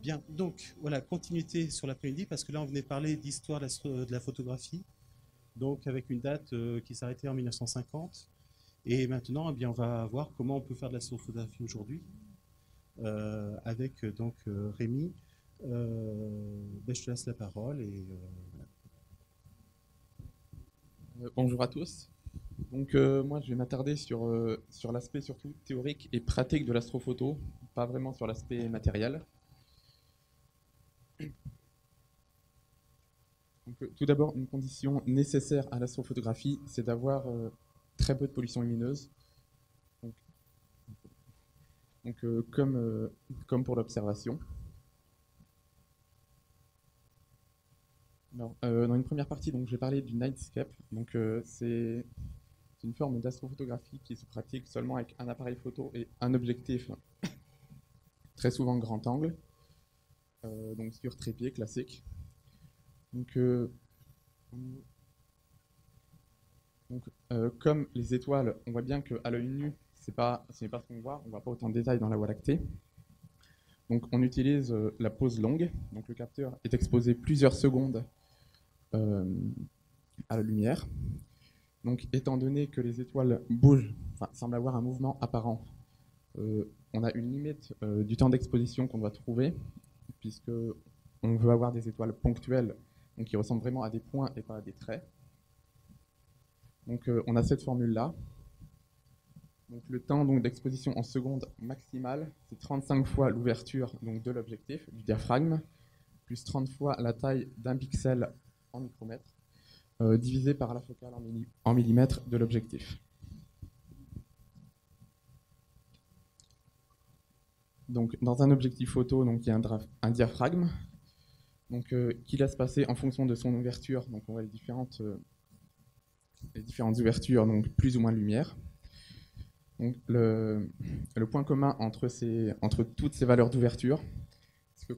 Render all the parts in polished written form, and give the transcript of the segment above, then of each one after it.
Bien, donc voilà, continuité sur l'après-midi, parce que là on venait parler d'histoire de la photographie, donc avec une date qui s'arrêtait en 1950. Et maintenant, eh bien, on va voir comment on peut faire de l'astrophotographie aujourd'hui, avec Rémi. Ben, je te laisse la parole et voilà. Bonjour à tous. Donc moi je vais m'attarder sur l'aspect surtout théorique et pratique de l'astrophoto, pas vraiment sur l'aspect matériel. Donc, tout d'abord, une condition nécessaire à l'astrophotographie, c'est d'avoir très peu de pollution lumineuse. Donc, comme pour l'observation. Alors, dans une première partie, donc, je vais parler du nightscape. Donc, c'est une forme d'astrophotographie qui se pratique seulement avec un appareil photo et un objectif, très souvent grand angle, donc sur trépied classique. Donc, comme les étoiles, on voit bien qu'à l'œil nu, ce n'est pas ce qu'on voit, on ne voit pas autant de détails dans la Voie lactée. Donc on utilise la pose longue, donc le capteur est exposé plusieurs secondes euh, à la lumière. Donc étant donné que les étoiles bougent, enfin, semblent avoir un mouvement apparent, on a une limite du temps d'exposition qu'on doit trouver, puisque on veut avoir des étoiles ponctuelles, donc qui ressemblent vraiment à des points et pas à des traits. Donc on a cette formule-là. Donc le temps d'exposition en secondes maximale, c'est 35 fois l'ouverture de l'objectif, du diaphragme, plus 30 fois la taille d'un pixel en micromètre, divisé par la focale en millimètres de l'objectif. Donc dans un objectif photo, il y a un diaphragme qui laisse passer en fonction de son ouverture. Donc on voit les différentes ouvertures, donc plus ou moins de lumière. Donc le point commun entre toutes ces valeurs d'ouverture, c'est que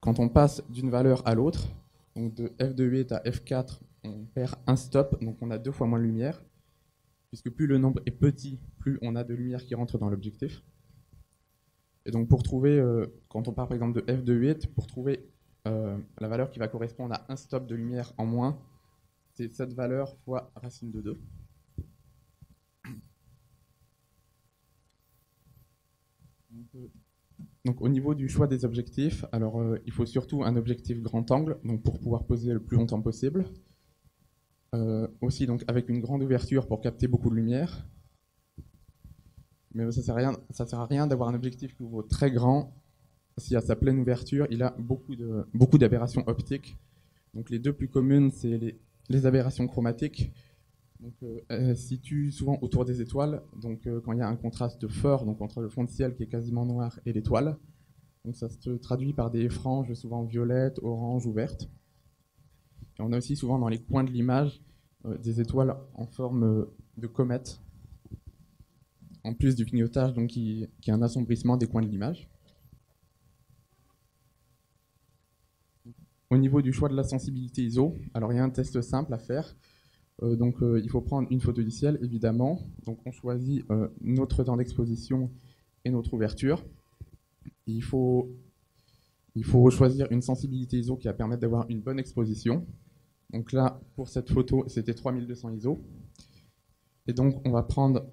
quand on passe d'une valeur à l'autre, donc de f de 8 à f4, on perd un stop, donc on a 2 fois moins de lumière, puisque plus le nombre est petit, plus on a de lumière qui rentre dans l'objectif. Et donc pour trouver, quand on part par exemple de f de 8, pour trouver la valeur qui va correspondre à un stop de lumière en moins, c'est cette valeur fois racine de 2. Donc au niveau du choix des objectifs, alors il faut surtout un objectif grand angle, donc pour pouvoir poser le plus longtemps possible. Aussi donc avec une grande ouverture pour capter beaucoup de lumière. Mais ça sert à rien d'avoir un objectif qui ouvre très grand. Si à sa pleine ouverture, il a beaucoup d'aberrations optiques. Donc les deux plus communes, c'est les aberrations chromatiques. Donc situent souvent autour des étoiles. Donc quand il y a un contraste fort, donc entre le fond de ciel qui est quasiment noir et l'étoile. Donc ça se traduit par des franges souvent violettes, oranges ou vertes. Et on a aussi souvent dans les coins de l'image des étoiles en forme de comète, en plus du clignotage donc qui est un assombrissement des coins de l'image. Au niveau du choix de la sensibilité ISO, alors il y a un test simple à faire. Il faut prendre une photo du ciel, évidemment. Donc on choisit notre temps d'exposition et notre ouverture. Il faut choisir une sensibilité ISO qui va permettre d'avoir une bonne exposition. Donc là, pour cette photo, c'était 3200 ISO. Et donc on va prendre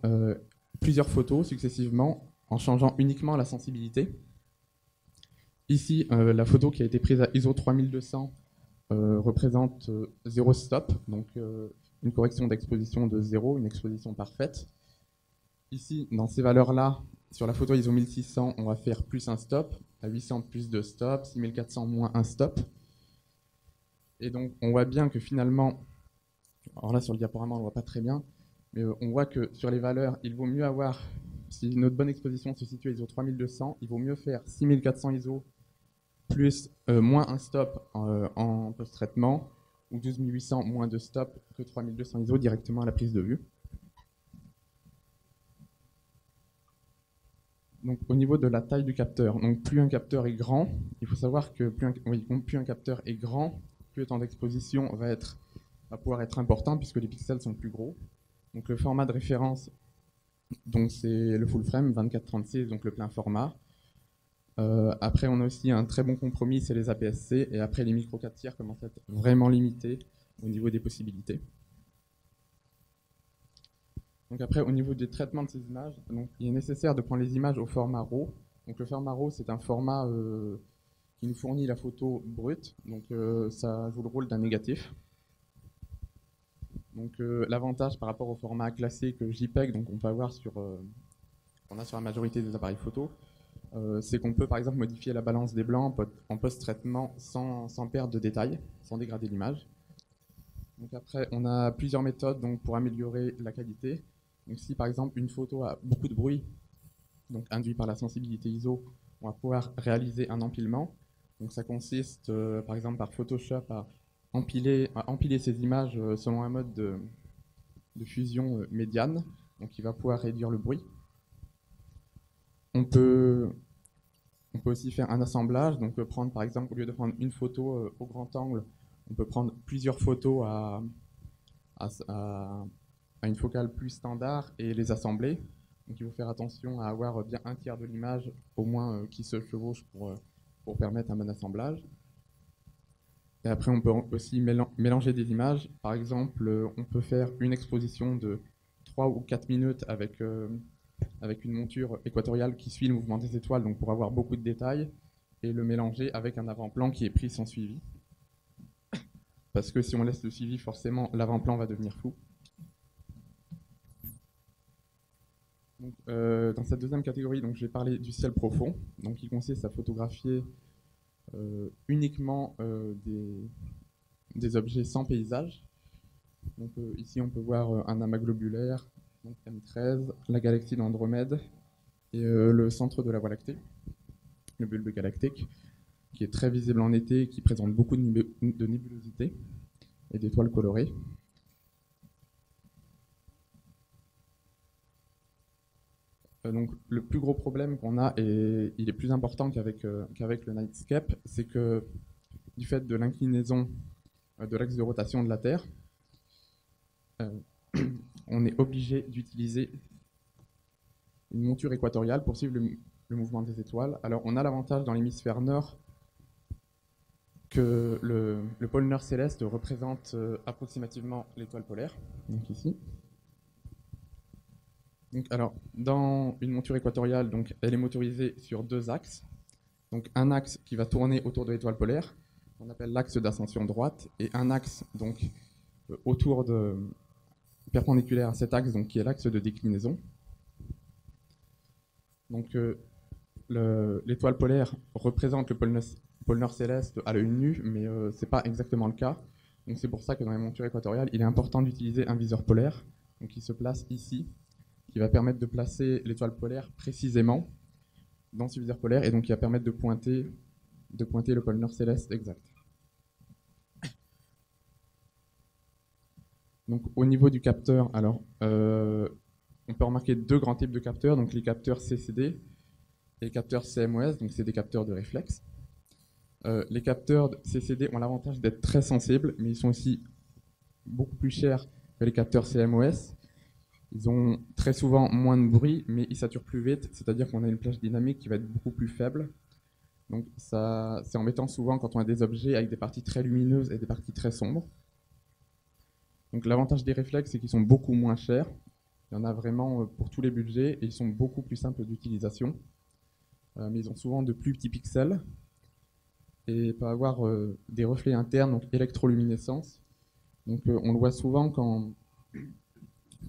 plusieurs photos successivement en changeant uniquement la sensibilité. Ici, la photo qui a été prise à ISO 3200 représente 0 stop, donc une correction d'exposition de 0, une exposition parfaite. Ici, dans ces valeurs-là, sur la photo ISO 1600, on va faire plus un stop, à 800 plus 2 stops, 6400 moins un stop. Et donc, on voit bien que finalement, alors là sur le diaporama, on ne voit pas très bien, mais on voit que sur les valeurs, il vaut mieux avoir, si notre bonne exposition se situe à ISO 3200, il vaut mieux faire 6400 ISO plus moins un stop en post-traitement, ou 12800 moins 2 stops que 3200 ISO directement à la prise de vue. Donc, au niveau de la taille du capteur, donc plus un capteur est grand, il faut savoir que plus un capteur est grand, plus le temps d'exposition va pouvoir être important puisque les pixels sont plus gros. Donc le format de référence, donc c'est le full frame 24-36, donc le plein format. Après, on a aussi un très bon compromis, c'est les APS-C. Et après, les micro 4 tiers commencent à être vraiment limités au niveau des possibilités. Donc après, au niveau des traitements de ces images, donc, il est nécessaire de prendre les images au format RAW. Donc le format RAW, c'est un format qui nous fournit la photo brute. Donc ça joue le rôle d'un négatif. Donc l'avantage par rapport au format classique JPEG, donc on peut avoir on a sur la majorité des appareils photo, c'est qu'on peut par exemple modifier la balance des blancs en post-traitement sans perdre de détails, sans dégrader l'image. Donc après, on a plusieurs méthodes donc, pour améliorer la qualité. Donc si par exemple une photo a beaucoup de bruit, donc induit par la sensibilité ISO, on va pouvoir réaliser un empilement. Donc ça consiste par exemple par Photoshop à empiler ces images selon un mode de fusion médiane, donc qui va pouvoir réduire le bruit. On peut aussi faire un assemblage, donc prendre par exemple, au lieu de prendre une photo au grand angle, on peut prendre plusieurs photos à une focale plus standard et les assembler. Donc il faut faire attention à avoir bien un tiers de l'image au moins qui se chevauche pour permettre un bon assemblage. Et après on peut aussi mélanger des images. Par exemple, on peut faire une exposition de 3 ou 4 minutes avec une monture équatoriale qui suit le mouvement des étoiles, donc pour avoir beaucoup de détails, et le mélanger avec un avant-plan qui est pris sans suivi. Parce que si on laisse le suivi, forcément, l'avant-plan va devenir flou. Donc, dans cette deuxième catégorie, donc, je vais parler du ciel profond, donc, qui consiste à photographier uniquement des objets sans paysage. Donc, ici, on peut voir un amas globulaire, donc M13, la galaxie d'Andromède et le centre de la Voie lactée, le bulbe galactique, qui est très visible en été et qui présente beaucoup de nébulosité et d'étoiles colorées. Donc, le plus gros problème qu'on a, et il est plus important qu'avec le Nightscape, c'est que du fait de l'inclinaison de l'axe de rotation de la Terre, on est obligé d'utiliser une monture équatoriale pour suivre le mouvement des étoiles. Alors, on a l'avantage dans l'hémisphère nord que le pôle nord céleste représente approximativement l'étoile polaire, donc ici. Donc, alors, dans une monture équatoriale, donc, elle est motorisée sur deux axes. Donc, un axe qui va tourner autour de l'étoile polaire, qu'on appelle l'axe d'ascension droite, et un axe donc, perpendiculaire à cet axe, donc, qui est l'axe de déclinaison. Donc, l'étoile polaire représente le pôle nord céleste à l'œil nu, mais ce n'est pas exactement le cas. Donc, c'est pour ça que dans les montures équatoriales, il est important d'utiliser un viseur polaire, donc, qui se place ici, qui va permettre de placer l'étoile polaire précisément dans ce viseur polaire, et donc qui va permettre de pointer le pôle nord céleste exact. Donc au niveau du capteur, alors on peut remarquer deux grands types de capteurs, donc les capteurs CCD et les capteurs CMOS, donc c'est des capteurs de réflexe. Les capteurs CCD ont l'avantage d'être très sensibles, mais ils sont aussi beaucoup plus chers que les capteurs CMOS. Ils ont très souvent moins de bruit, mais ils saturent plus vite, c'est-à-dire qu'on a une plage dynamique qui va être beaucoup plus faible. Donc c'est embêtant souvent quand on a des objets avec des parties très lumineuses et des parties très sombres. Donc l'avantage des réflexes, c'est qu'ils sont beaucoup moins chers. Il y en a vraiment pour tous les budgets et ils sont beaucoup plus simples d'utilisation. Mais ils ont souvent de plus petits pixels et peuvent avoir des reflets internes, donc électroluminescence. Donc on le voit souvent quand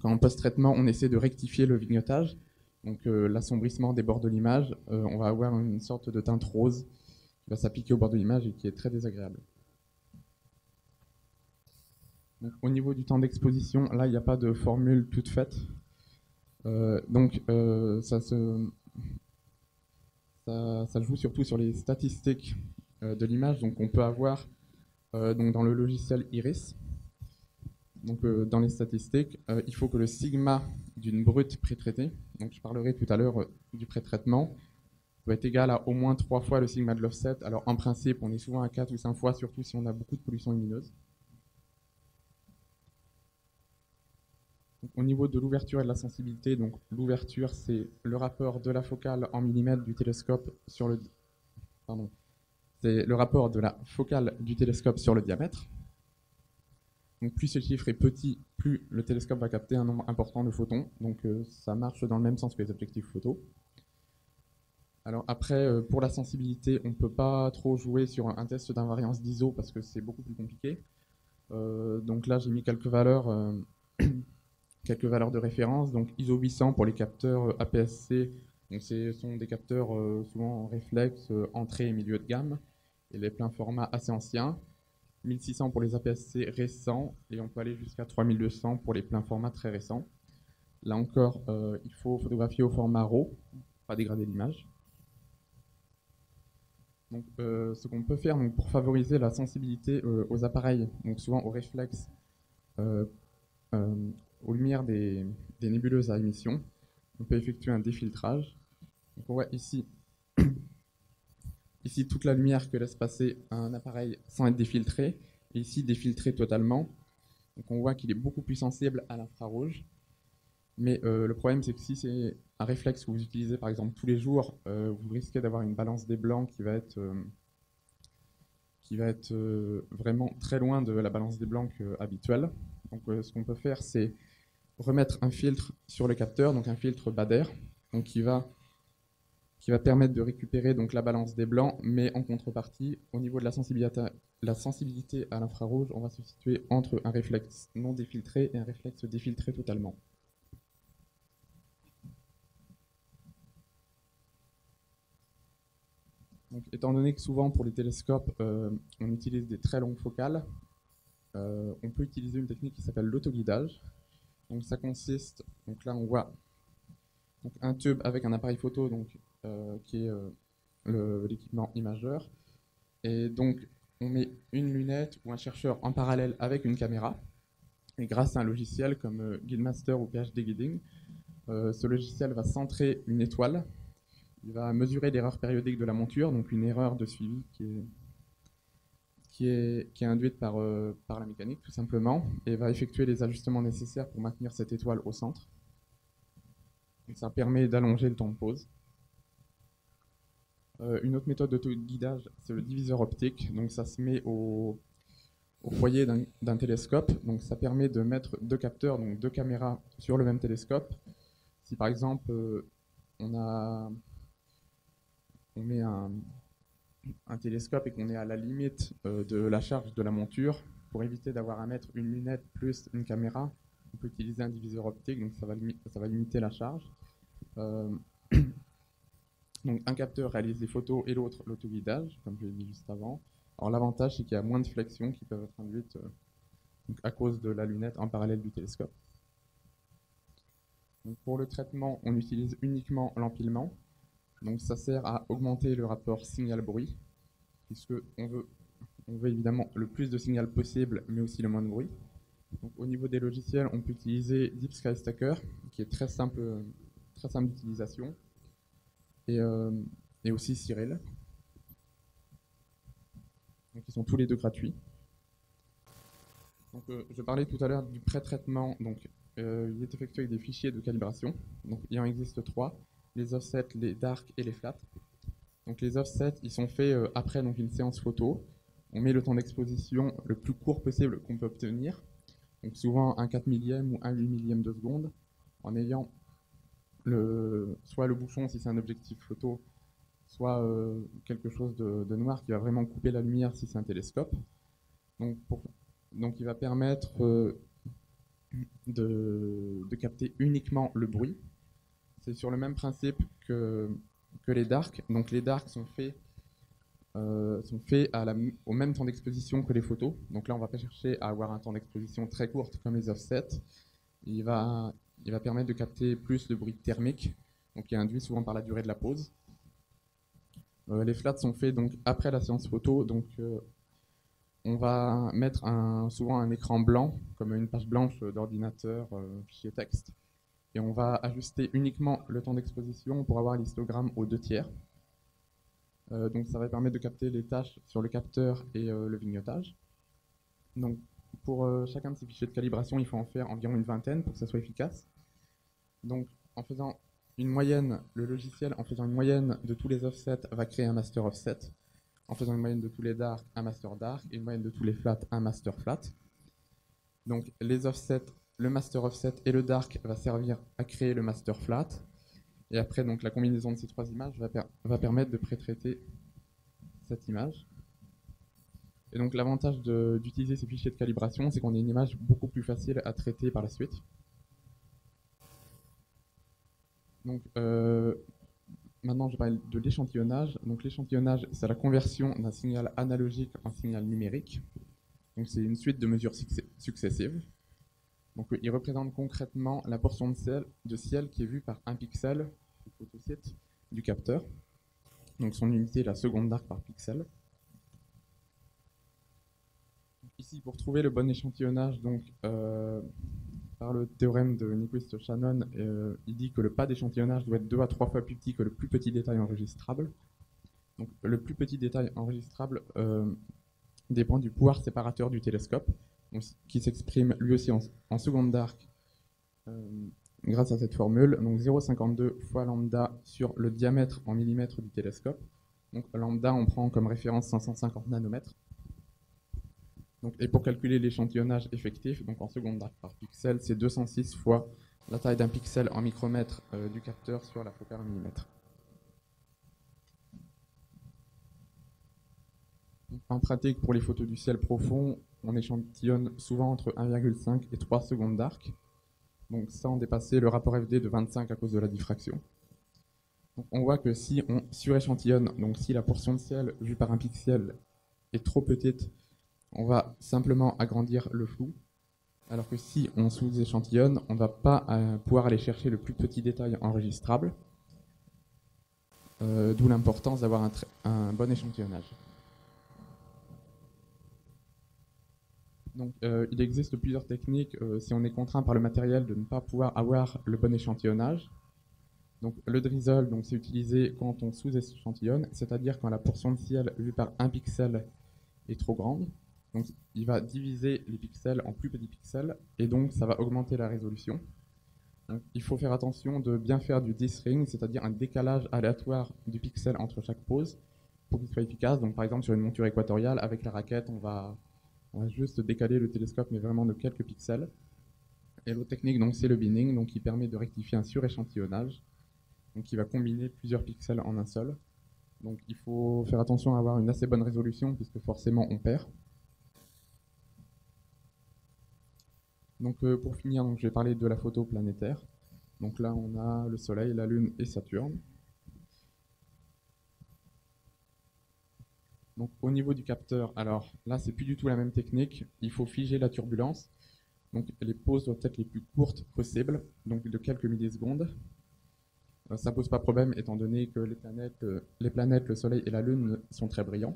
en post-traitement, on essaie de rectifier le vignettage, donc l'assombrissement des bords de l'image, on va avoir une sorte de teinte rose qui va s'appliquer au bord de l'image et qui est très désagréable. Donc, au niveau du temps d'exposition, là, il n'y a pas de formule toute faite. Ça joue surtout sur les statistiques de l'image. Donc, on peut avoir donc dans le logiciel Iris, donc, dans les statistiques, il faut que le sigma d'une brute pré-traitée, donc je parlerai tout à l'heure du pré-traitement, doit être égal à au moins 3 fois le sigma de l'offset. Alors en principe, on est souvent à 4 ou 5 fois, surtout si on a beaucoup de pollution lumineuse. Donc, au niveau de l'ouverture et de la sensibilité, donc l'ouverture, c'est le rapport de la focale en millimètres du télescope sur pardon, c'est le rapport de la focale du télescope sur le diamètre. Donc plus ce chiffre est petit, plus le télescope va capter un nombre important de photons. Donc ça marche dans le même sens que les objectifs photo. Alors après, pour la sensibilité, on ne peut pas trop jouer sur un test d'invariance d'ISO parce que c'est beaucoup plus compliqué. Donc là, j'ai mis quelques valeurs de référence. Donc ISO 800 pour les capteurs APS-C. Donc ce sont des capteurs souvent en réflexe, entrée et milieu de gamme, et les pleins formats assez anciens. 1600 pour les APS-C récents, et on peut aller jusqu'à 3200 pour les pleins formats très récents. Là encore, il faut photographier au format RAW, pas dégrader l'image. Donc, ce qu'on peut faire donc, pour favoriser la sensibilité aux appareils, donc souvent aux réflexes, aux lumières des nébuleuses à émission, on peut effectuer un défiltrage. Donc, on voit ici, ici toute la lumière que laisse passer un appareil sans être défiltré, et ici défiltré totalement. Donc on voit qu'il est beaucoup plus sensible à l'infrarouge. Mais le problème, c'est que si c'est un réflexe que vous utilisez par exemple tous les jours, vous risquez d'avoir une balance des blancs qui va être vraiment très loin de la balance des blancs habituelle. Donc ce qu'on peut faire, c'est remettre un filtre sur le capteur, donc un filtre Bader, donc qui va permettre de récupérer donc, la balance des blancs, mais en contrepartie, au niveau de la sensibilité à l'infrarouge, on va se situer entre un réflexe non défiltré et un réflexe défiltré totalement. Donc, étant donné que souvent pour les télescopes, on utilise des très longues focales, on peut utiliser une technique qui s'appelle l'autoguidage. Donc ça consiste, donc là on voit donc, un tube avec un appareil photo donc, qui est l'équipement imageur. Et donc on met une lunette ou un chercheur en parallèle avec une caméra. Et grâce à un logiciel comme Guildmaster ou PhD Guiding, ce logiciel va centrer une étoile. Il va mesurer l'erreur périodique de la monture, donc une erreur de suivi qui est induite par la mécanique tout simplement, et va effectuer les ajustements nécessaires pour maintenir cette étoile au centre. Donc ça permet d'allonger le temps de pause. Une autre méthode d'auto-guidage, c'est le diviseur optique. Donc ça se met au foyer d'un télescope. Donc ça permet de mettre deux capteurs, donc deux caméras sur le même télescope. Si par exemple on met un télescope et qu'on est à la limite de la charge de la monture, pour éviter d'avoir à mettre une lunette plus une caméra, on peut utiliser un diviseur optique, donc ça va limiter la charge. Donc un capteur réalise les photos et l'autre l'autoguidage, comme je l'ai dit juste avant. Alors l'avantage, c'est qu'il y a moins de flexions qui peuvent être induites donc, à cause de la lunette en parallèle du télescope. Donc, pour le traitement, on utilise uniquement l'empilement. Donc ça sert à augmenter le rapport signal-bruit, puisque on veut évidemment le plus de signal possible, mais aussi le moins de bruit. Donc, au niveau des logiciels, on peut utiliser Deep Sky Stacker, qui est très simple d'utilisation, et aussi Cyril. Donc, ils sont tous les deux gratuits. Donc, je parlais tout à l'heure du pré-traitement. Donc, il est effectué avec des fichiers de calibration. Donc, il en existe 3, les offsets, les dark et les flats. Donc, les offsets, ils sont faits après donc, une séance photo. On met le temps d'exposition le plus court possible qu'on peut obtenir. Donc, souvent un 4 millième ou un 8 millième de seconde, en ayant soit le bouchon si c'est un objectif photo, soit quelque chose de noir qui va vraiment couper la lumière si c'est un télescope. Donc il va permettre de capter uniquement le bruit. C'est sur le même principe que les darks. Donc les darks sont faits au même temps d'exposition que les photos. Donc là on ne va pas chercher à avoir un temps d'exposition très court comme les offsets. Il va permettre de capter plus de bruit thermique, donc qui est induit souvent par la durée de la pause. Les flats sont faits donc après la séance photo, donc on va mettre souvent un écran blanc, comme une page blanche d'ordinateur, fichier texte, et on va ajuster uniquement le temps d'exposition pour avoir l'histogramme aux 2/3. Donc ça va permettre de capter les tâches sur le capteur et le vignotage. Donc pour chacun de ces fichiers de calibration, il faut en faire environ une vingtaine pour que ça soit efficace. Donc en faisant une moyenne, le logiciel, en faisant une moyenne de tous les offsets, va créer un master offset. En faisant une moyenne de tous les dark, un master dark, et une moyenne de tous les flat, un master flat. Donc les offsets, le master offset et le dark va servir à créer le master flat. Et après, donc, la combinaison de ces trois images va permettre de pré-traiter cette image. Et donc l'avantage d'utiliser ces fichiers de calibration, c'est qu'on a une image beaucoup plus facile à traiter par la suite. Donc maintenant, je parle de l'échantillonnage. Donc l'échantillonnage, c'est la conversion d'un signal analogique en signal numérique. Donc c'est une suite de mesures successives. Donc il représente concrètement la portion de ciel qui est vue par un pixel du photosite du capteur. Donc son unité est la seconde d'arc par pixel. Ici, pour trouver le bon échantillonnage, donc par le théorème de Nyquist-Shannon, il dit que le pas d'échantillonnage doit être 2 à 3 fois plus petit que le plus petit détail enregistrable. Donc le plus petit détail enregistrable dépend du pouvoir séparateur du télescope, donc, qui s'exprime lui aussi en seconde d'arc grâce à cette formule. Donc 0,52 fois lambda sur le diamètre en millimètres du télescope. Donc lambda, on prend comme référence 550 nanomètres. Donc, et pour calculer l'échantillonnage effectif, donc en seconde d'arc par pixel, c'est 206 fois la taille d'un pixel en micromètre du capteur sur la focale en millimètres. En pratique, pour les photos du ciel profond, on échantillonne souvent entre 1,5 et 3 secondes d'arc, donc sans dépasser le rapport FD de 25 à cause de la diffraction. Donc, on voit que si on suréchantillonne, donc si la portion de ciel vue par un pixel est trop petite, on va simplement agrandir le flou, alors que si on sous-échantillonne, on ne va pas pouvoir aller chercher le plus petit détail enregistrable, d'où l'importance d'avoir un bon échantillonnage. Donc, il existe plusieurs techniques si on est contraint par le matériel de ne pas pouvoir avoir le bon échantillonnage. Donc, le drizzle, c'est utilisé quand on sous-échantillonne, c'est-à-dire quand la portion de ciel vue par un pixel est trop grande. Donc, il va diviser les pixels en plus petits pixels, et donc ça va augmenter la résolution. Donc, il faut faire attention de bien faire du dithering, c'est-à-dire un décalage aléatoire du pixel entre chaque pose, pour qu'il soit efficace. Donc, par exemple, sur une monture équatoriale, avec la raquette, on va juste décaler le télescope, mais vraiment de quelques pixels. Et l'autre technique, c'est le binning, donc qui permet de rectifier un suréchantillonnage, donc qui va combiner plusieurs pixels en un seul. Donc, il faut faire attention à avoir une assez bonne résolution, puisque forcément on perd. Donc pour finir, je vais parler de la photo planétaire. Donc là, on a le Soleil, la Lune et Saturne. Donc au niveau du capteur, alors là, c'est plus du tout la même technique. Il faut figer la turbulence. Donc les pauses doivent être les plus courtes possibles, donc de quelques millisecondes. Ça pose pas problème étant donné que les planètes, le Soleil et la Lune sont très brillants.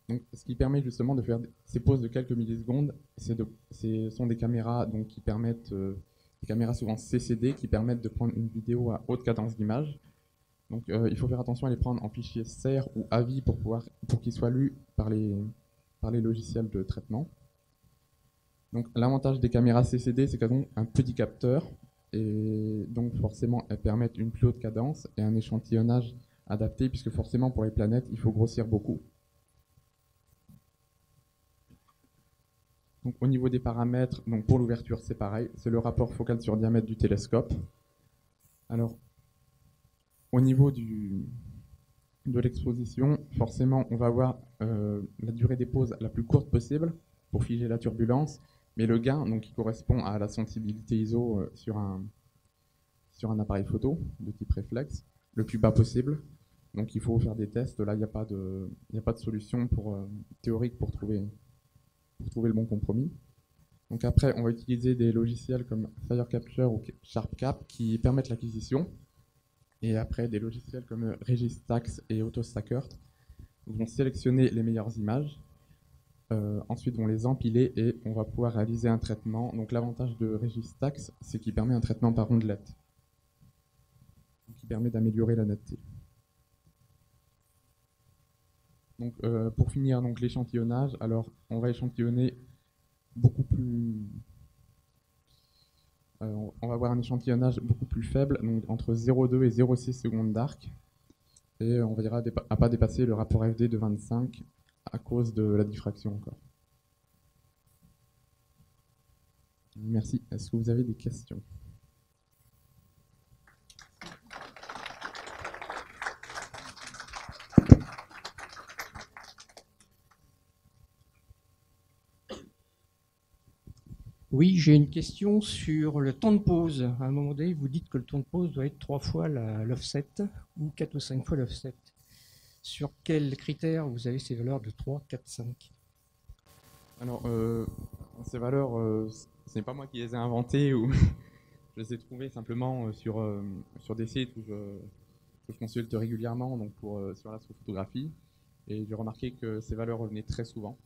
Donc, ce qui permet justement de faire ces pauses de quelques millisecondes, ce sont des caméras qui permettent, des caméras souvent CCD, qui permettent de prendre une vidéo à haute cadence d'image. Donc il faut faire attention à les prendre en fichier SER ou AVI pour qu'ils soient lus par les logiciels de traitement. Donc l'avantage des caméras CCD, c'est qu'elles ont un petit capteur, et donc forcément elles permettent une plus haute cadence et un échantillonnage adapté, puisque forcément pour les planètes, il faut grossir beaucoup. Donc, au niveau des paramètres, pour l'ouverture, c'est pareil, c'est le rapport focal sur diamètre du télescope. Alors, au niveau de l'exposition, forcément, on va avoir la durée des pauses la plus courte possible pour figer la turbulence, mais le gain, qui correspond à la sensibilité ISO sur un appareil photo de type réflexe, le plus bas possible. Donc, il faut faire des tests. Là, il n'y a pas de solution théorique pour trouver le bon compromis. Donc après, on va utiliser des logiciels comme Firecapture ou SharpCap qui permettent l'acquisition. Et après, des logiciels comme Registax et AutoStackert vont sélectionner les meilleures images. Ensuite, vont les empiler et on va pouvoir réaliser un traitement. Donc l'avantage de Registax, c'est qu'il permet un traitement par ondelette, qui permet d'améliorer la netteté. Donc pour finir, l'échantillonnage, alors on va échantillonner beaucoup plus On va avoir un échantillonnage beaucoup plus faible, donc entre 0,2 et 0,6 secondes d'arc. Et on verra à pas dépasser le rapport FD de 25 à cause de la diffraction encore. Merci. Est-ce que vous avez des questions? Oui, j'ai une question sur le temps de pause. À un moment donné, vous dites que le temps de pause doit être 3 fois l'offset ou 4 ou 5 fois l'offset. Sur quels critères vous avez ces valeurs de 3, 4, 5? Alors, ces valeurs, ce n'est pas moi qui les ai inventées ou je les ai trouvées simplement sur des sites que je consulte régulièrement donc sur l'astrophotographie. Et j'ai remarqué que ces valeurs revenaient très souvent.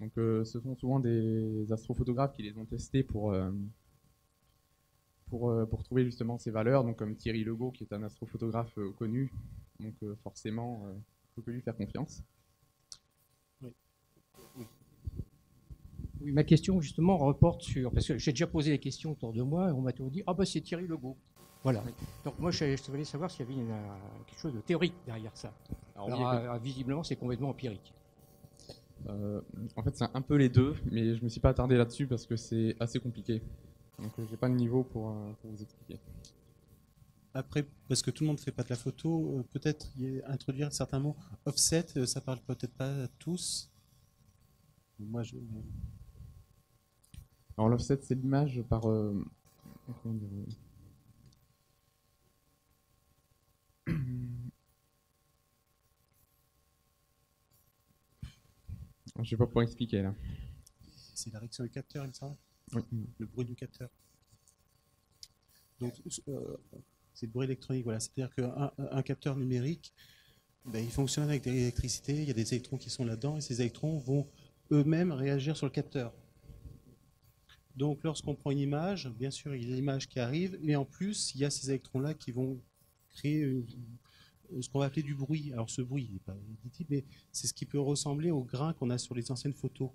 Donc, ce sont souvent des astrophotographes qui les ont testés pour trouver justement ces valeurs, donc comme Thierry Legault, qui est un astrophotographe connu, donc forcément, il faut que lui faire confiance. Oui, ma question justement reporte sur, parce que j'ai déjà posé des questions autour de moi et on m'a toujours dit, ah bah c'est Thierry Legault. Voilà. Oui. Donc moi je voulais savoir s'il y avait quelque chose de théorique derrière ça. Alors visiblement c'est complètement empirique. En fait c'est un peu les deux, mais je ne me suis pas attardé là-dessus parce que c'est assez compliqué. Donc j'ai pas le niveau pour vous expliquer. Après, parce que tout le monde ne fait pas de la photo, peut-être introduire certains mots. Offset, ça parle peut-être pas à tous. Moi, Alors l'offset, c'est l'image par... comment dire, je vais pas pouvoir expliquer là. C'est la réaction du capteur, il me semble. Oui. Le bruit du capteur. Donc, c'est le bruit électronique, voilà. C'est-à-dire qu'un capteur numérique, ben, il fonctionne avec de l'électricité, il y a des électrons qui sont là-dedans, et ces électrons vont eux-mêmes réagir sur le capteur. Donc, lorsqu'on prend une image, bien sûr, il y a l'image qui arrive, et en plus, il y a ces électrons-là qui vont créer ce qu'on va appeler du bruit. Alors, ce bruit, il n'est pas auditif, mais c'est ce qui peut ressembler au grain qu'on a sur les anciennes photos.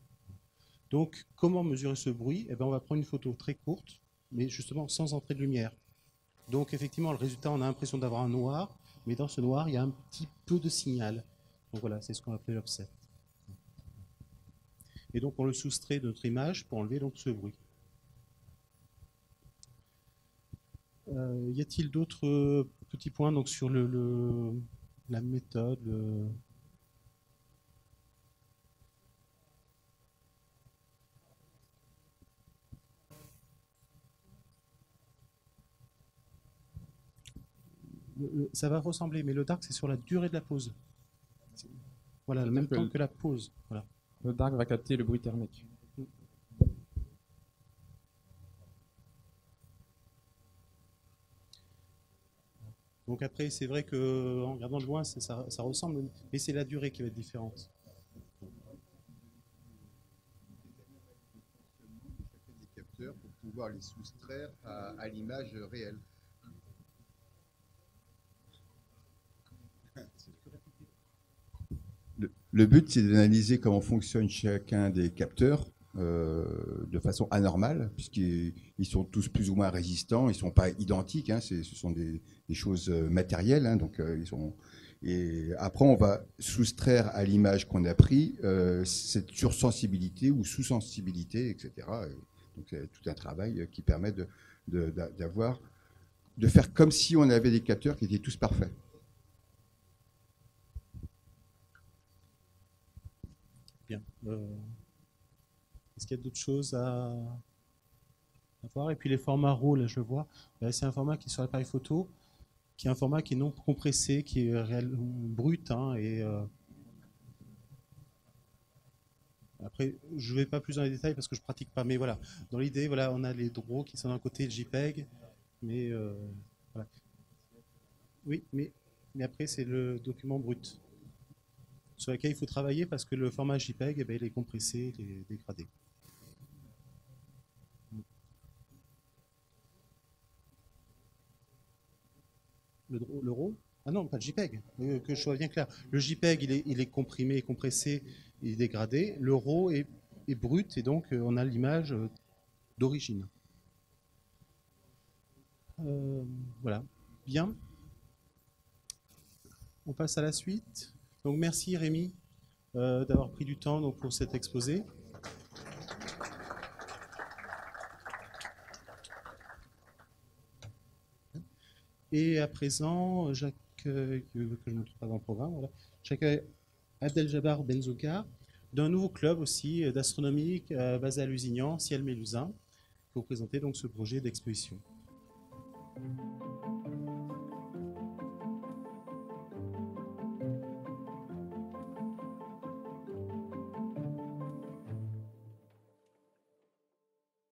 Donc, comment mesurer ce bruit? Eh bien, on va prendre une photo très courte, mais justement sans entrée de lumière. Donc, effectivement, le résultat, on a l'impression d'avoir un noir, mais dans ce noir, il y a un petit peu de signal. Donc voilà, c'est ce qu'on appelle l'offset. Et donc, on le soustrait de notre image pour enlever donc ce bruit. Y a-t-il d'autres petits points donc, sur la méthode ça va ressembler, mais le dark, c'est sur la durée de la pause. Voilà, le même temps que la pause. Voilà. Le dark va capter le bruit thermique. Donc après, c'est vrai qu'en regardant de loin, ça ressemble, mais c'est la durée qui va être différente. Des capteurs pour pouvoir les soustraire à l'image réelle. Le but, c'est d'analyser comment fonctionne chacun des capteurs de façon anormale, puisqu'ils sont tous plus ou moins résistants, ils ne sont pas identiques, hein, ce sont des choses matérielles. Hein, donc, et après, on va soustraire à l'image qu'on a prise cette sursensibilité ou sous-sensibilité, etc. Donc, c'est tout un travail qui permet de faire comme si on avait des capteurs qui étaient tous parfaits. Bien. Est-ce qu'il y a d'autres choses à voir? Et puis les formats RAW, là je le vois, c'est un format qui est sur l'appareil photo, qui est un format qui est non compressé, qui est brut. Hein, après, je ne vais pas plus dans les détails parce que je ne pratique pas, mais voilà. Dans l'idée, voilà, on a les RAW qui sont d'un côté, le JPEG, mais voilà. Oui, mais après c'est le document brut sur lequel il faut travailler parce que le format JPEG, il est compressé, il est dégradé. Le RAW? Ah non, pas le JPEG, que je sois bien clair. Le JPEG, il est comprimé, compressé, il est dégradé. Le RAW est brut et donc on a l'image d'origine. Voilà, bien. On passe à la suite. Donc merci Rémi d'avoir pris du temps donc, pour cet exposé. Et à présent, j'accueille, que je ne me trouve pas dans le programme, voilà. J'accueille Abdeljabbar Benzoukar d'un nouveau club aussi d'astronomie basé à Lusignan, Ciel Mélusin, pour présenter donc ce projet d'exposition.